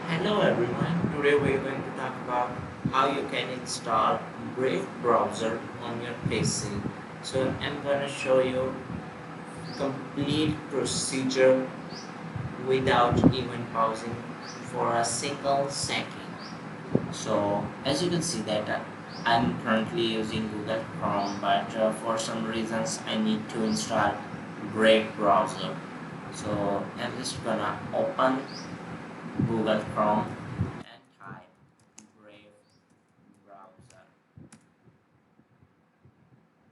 Hello everyone, today we're going to talk about how you can install Brave browser on your PC. So I'm going to show you complete procedure without even pausing for a single second. So as you can see that I'm currently using Google Chrome, but for some reasons I need to install Brave browser. So I'm just gonna open Google Chrome and type Brave browser.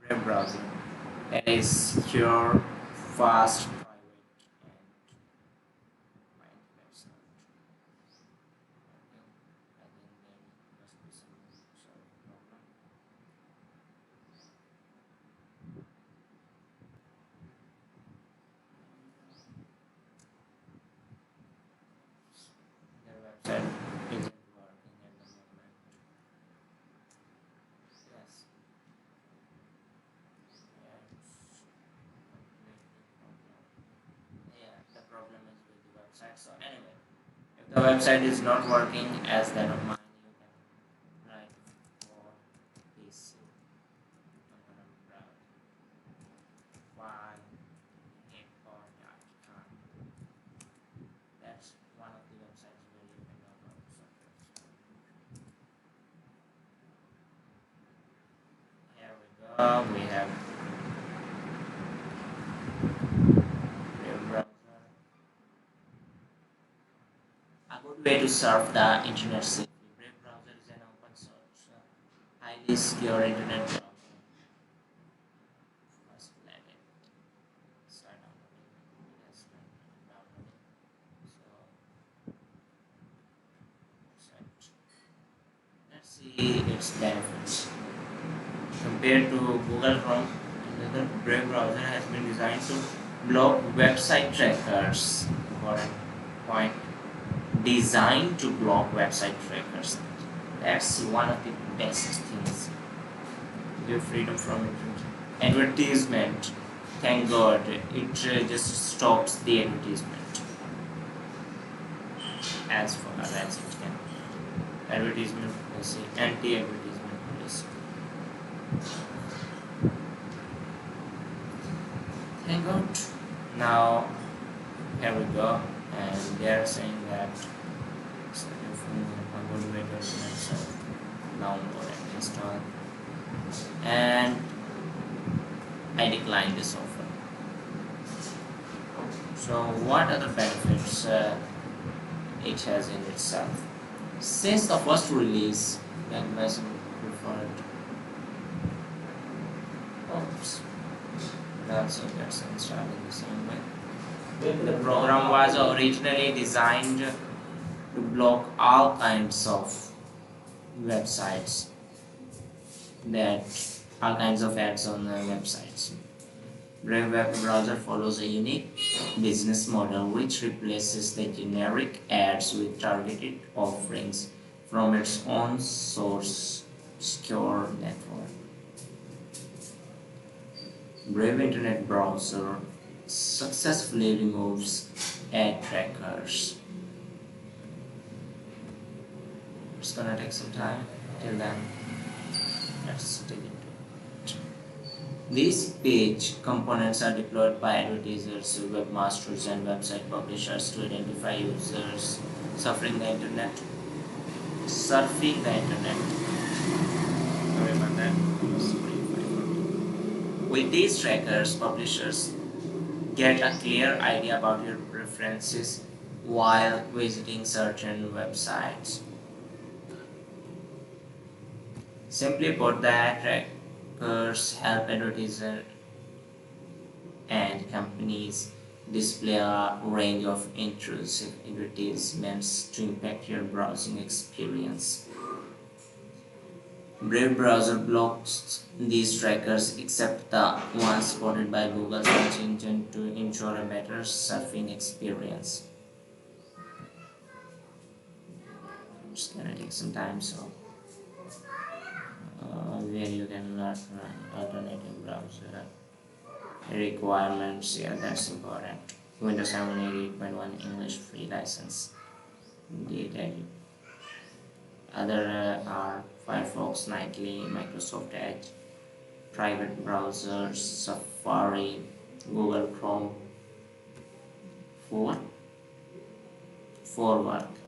Brave browser. That is secure, fast, private, and find website. Okay. I think there must be some sort of problem. Their website isn't working at the moment. Yes. Yeah, it's completely problem. Yeah, the problem is with the website. So anyway, if the website is not working as that of mine, you can write for PC. I'm gonna browse fileport.com. That's one of the websites where you can download software. Here we go. We have Brave browser. A good way to surf the internet safely. Brave browser is an open source, highly secure internet browser. First, let it start downloading. It has been downloading. So, search. Let's see its benefits. Compared to Google Chrome, another Brave browser has been designed to block website trackers. Important point. Designed to block website trackers. That's one of the best things. Give freedom from advertisement. Thank God, it just stops the advertisement as far as it can. Advertisement policy, anti-advertisement policy. Thank God. Now here we go, and they are saying that so if I'm going to wait a minute, so download and install, and I decline this offer. So what other benefits it has in itself? Since the first release, Magnesium preferred. Oops. Also gets installed in the same way. The program was originally designed to block all kinds of websites that all kinds of ads on the websites. Brave web browser follows a unique business model which replaces the generic ads with targeted offerings from its own source secure network. Brave Internet Browser successfully removes ad trackers. It's gonna take some time. Till then, let's dig into it. These page components are deployed by advertisers, webmasters, and website publishers to identify users suffering the internet, surfing the internet. Sorry about that. With these trackers, publishers get a clear idea about your preferences while visiting certain websites. Simply put, the trackers help advertisers and companies display a range of intrusive advertisements to impact your browsing experience. Brave browser blocks these trackers except the ones spotted by Google search engine to ensure a better surfing experience. It's gonna take some time, so where you can learn alternative browser requirements. Yeah, that's important. Windows 7 8.1 English free license. Indeed. tell you. Other are Firefox Nightly, Microsoft Edge, private browsers, Safari, Google Chrome for work.